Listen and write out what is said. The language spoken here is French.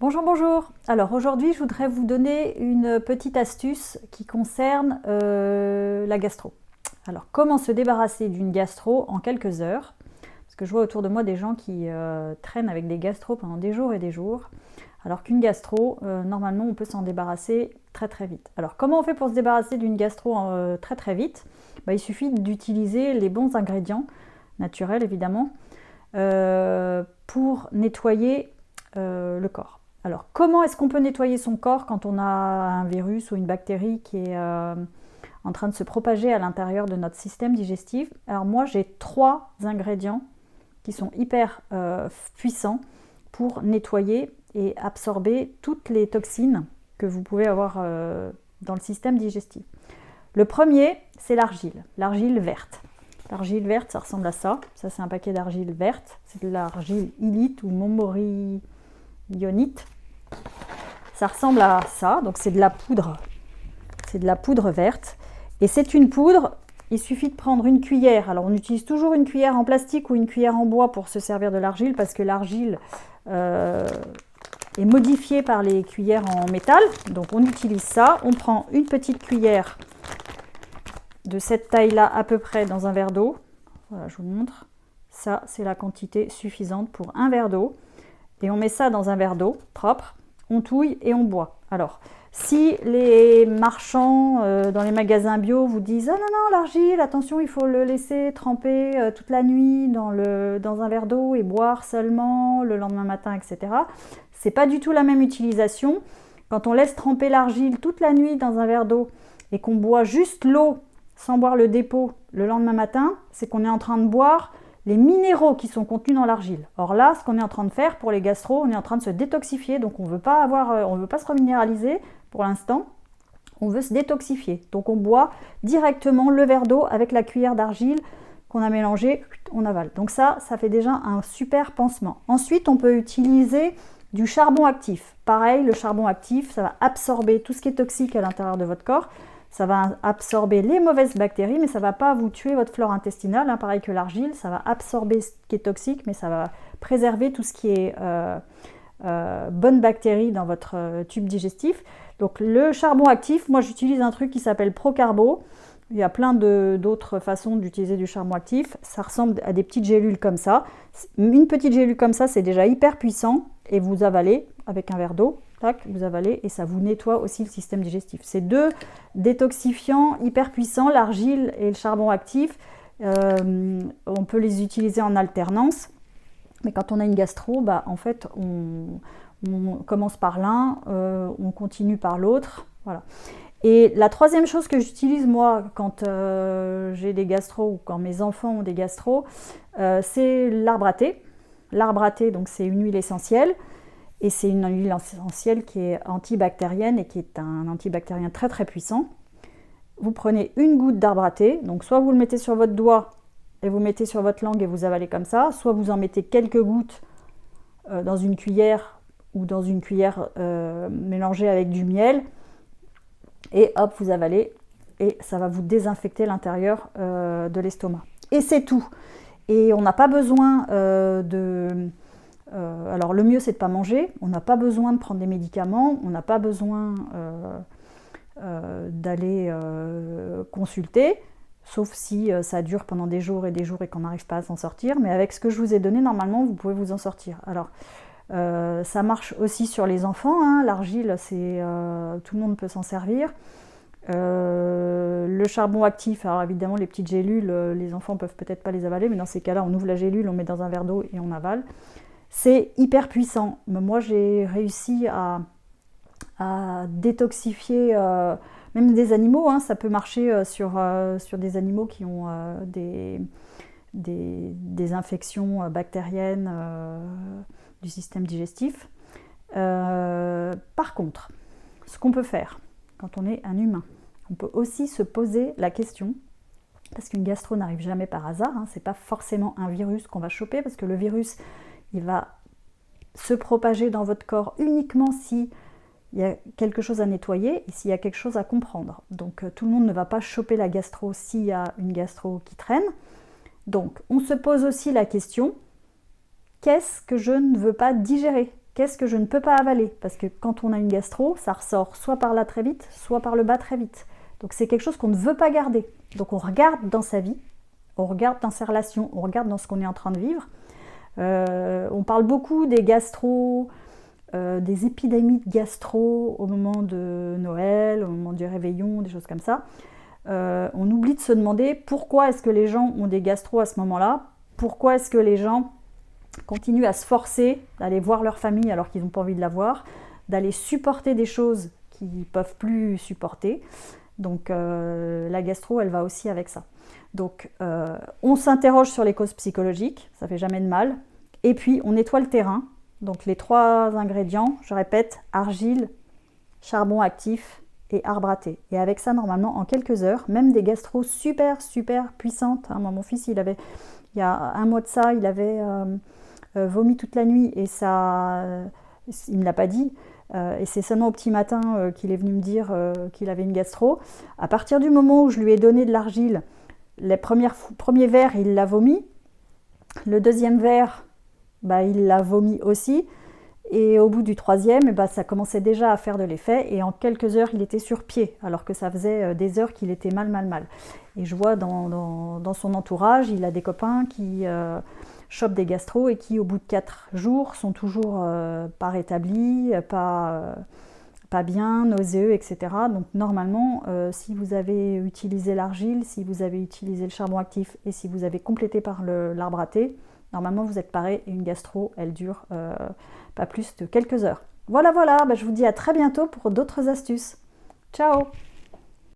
Bonjour, bonjour. Alors aujourd'hui, je voudrais vous donner une petite astuce qui concerne la gastro. Alors, comment se débarrasser d'une gastro en quelques heures? Parce que je vois autour de moi des gens qui traînent avec des gastros pendant des jours et des jours. Alors qu'une gastro, normalement, on peut s'en débarrasser très très vite. Alors, comment on fait pour se débarrasser d'une gastro très très vite? Il suffit d'utiliser les bons ingrédients, naturels évidemment, pour nettoyer le corps. Alors, comment est-ce qu'on peut nettoyer son corps quand on a un virus ou une bactérie qui est en train de se propager à l'intérieur de notre système digestif? Alors moi, j'ai 3 ingrédients qui sont hyper puissants pour nettoyer et absorber toutes les toxines que vous pouvez avoir dans le système digestif. Le premier, c'est l'argile verte. L'argile verte, ça ressemble à ça. Ça, c'est un paquet d'argile verte. C'est de l'argile illite ou momorionite. Ça ressemble à ça, donc c'est de la poudre verte. Et c'est une poudre, il suffit de prendre une cuillère. Alors on utilise toujours une cuillère en plastique ou une cuillère en bois pour se servir de l'argile, parce que l'argile est modifiée par les cuillères en métal. Donc on utilise ça, on prend une petite cuillère de cette taille-là à peu près dans un verre d'eau. Voilà, je vous montre. Ça, c'est la quantité suffisante pour un verre d'eau. Et on met ça dans un verre d'eau propre, on touille et on boit. Alors, si les marchands dans les magasins bio vous disent « Ah non, non, l'argile, attention, il faut le laisser tremper toute la nuit dans un verre d'eau et boire seulement le lendemain matin, etc. » C'est pas du tout la même utilisation. Quand on laisse tremper l'argile toute la nuit dans un verre d'eau et qu'on boit juste l'eau sans boire le dépôt le lendemain matin, c'est qu'on est en train de boire les minéraux qui sont contenus dans l'argile. Or là, ce qu'on est en train de faire pour les gastro, on est en train de se détoxifier, donc on veut pas se reminéraliser pour l'instant, on veut se détoxifier. Donc on boit directement le verre d'eau avec la cuillère d'argile qu'on a mélangé, on avale. Donc ça fait déjà un super pansement. Ensuite, on peut utiliser du charbon actif. Pareil, le charbon actif, ça va absorber tout ce qui est toxique à l'intérieur de votre corps. Ça va absorber les mauvaises bactéries, mais ça ne va pas vous tuer votre flore intestinale. Hein, pareil que l'argile, ça va absorber ce qui est toxique, mais ça va préserver tout ce qui est bonnes bactéries dans votre tube digestif. Donc le charbon actif, moi j'utilise un truc qui s'appelle Procarbo. Il y a plein d'autres façons d'utiliser du charbon actif. Ça ressemble à des petites gélules comme ça. Une petite gélule comme ça, c'est déjà hyper puissant. Et vous avalez avec un verre d'eau. Tac, vous avalez et ça vous nettoie aussi le système digestif. C'est 2 détoxifiants hyper puissants, l'argile et le charbon actif. On peut les utiliser en alternance. Mais quand on a une gastro, en fait, on commence par l'un, on continue par l'autre. Voilà. Et la troisième chose que j'utilise moi quand j'ai des gastro ou quand mes enfants ont des gastro, c'est l'arbre à thé. L'arbre à thé, donc c'est une huile essentielle. Et c'est une huile essentielle qui est antibactérienne et qui est un antibactérien très très puissant. Vous prenez une goutte d'arbre à thé, donc soit vous le mettez sur votre doigt et vous mettez sur votre langue et vous avalez comme ça, soit vous en mettez quelques gouttes dans une cuillère ou dans une cuillère mélangée avec du miel et hop, vous avalez et ça va vous désinfecter l'intérieur de l'estomac. Et c'est tout. Et on n'a pas besoin alors le mieux c'est de ne pas manger, on n'a pas besoin de prendre des médicaments, on n'a pas besoin d'aller consulter, sauf si ça dure pendant des jours et qu'on n'arrive pas à s'en sortir, mais avec ce que je vous ai donné, normalement vous pouvez vous en sortir. Alors ça marche aussi sur les enfants, hein. L'argile, tout le monde peut s'en servir. Le charbon actif, alors évidemment les petites gélules, les enfants peuvent peut-être pas les avaler, mais dans ces cas-là on ouvre la gélule, on met dans un verre d'eau et on avale. C'est hyper puissant. Mais moi, j'ai réussi à détoxifier même des animaux. Hein. Ça peut marcher sur des animaux qui ont des infections bactériennes du système digestif. Par contre, ce qu'on peut faire quand on est un humain, on peut aussi se poser la question, parce qu'une gastro n'arrive jamais par hasard, hein, c'est pas forcément un virus qu'on va choper, parce que le virus, il va se propager dans votre corps uniquement si il y a quelque chose à nettoyer et s'il y a quelque chose à comprendre. Donc tout le monde ne va pas choper la gastro s'il y a une gastro qui traîne. Donc on se pose aussi la question, qu'est-ce que je ne veux pas digérer? qu'est-ce que je ne peux pas avaler? Parce que quand on a une gastro, ça ressort soit par là très vite, soit par le bas très vite. Donc c'est quelque chose qu'on ne veut pas garder. Donc on regarde dans sa vie, on regarde dans ses relations, on regarde dans ce qu'on est en train de vivre. On parle beaucoup des gastro, des épidémies de gastro au moment de Noël, au moment du réveillon, des choses comme ça. On oublie de se demander pourquoi est-ce que les gens ont des gastro à ce moment-là, pourquoi est-ce que les gens continuent à se forcer d'aller voir leur famille alors qu'ils n'ont pas envie de la voir, d'aller supporter des choses qu'ils ne peuvent plus supporter. Donc la gastro, elle va aussi avec ça. Donc on s'interroge sur les causes psychologiques, ça fait jamais de mal. Et puis on nettoie le terrain. Donc les 3 ingrédients, je répète, argile, charbon actif et arbre à thé. Et avec ça, normalement, en quelques heures, même des gastros super puissantes. Hein, moi, mon fils, il y a un mois de ça, il avait vomi toute la nuit et ça, il ne me l'a pas dit. Et c'est seulement au petit matin qu'il est venu me dire qu'il avait une gastro. À partir du moment où je lui ai donné de l'argile, les premiers verres, il l'a vomi. Le deuxième verre, il l'a vomi aussi. Et au bout du 3e, ça commençait déjà à faire de l'effet. Et en quelques heures, il était sur pied, alors que ça faisait des heures qu'il était mal. Et je vois dans son entourage, il a des copains qui chopent des gastro et qui, au bout de 4 jours, sont toujours pas rétablis, pas bien, nauséeux, etc. Donc normalement, si vous avez utilisé l'argile, si vous avez utilisé le charbon actif et si vous avez complété par l'arbre à thé, normalement vous êtes paré et une gastro, elle dure pas plus de quelques heures. Voilà, je vous dis à très bientôt pour d'autres astuces. Ciao!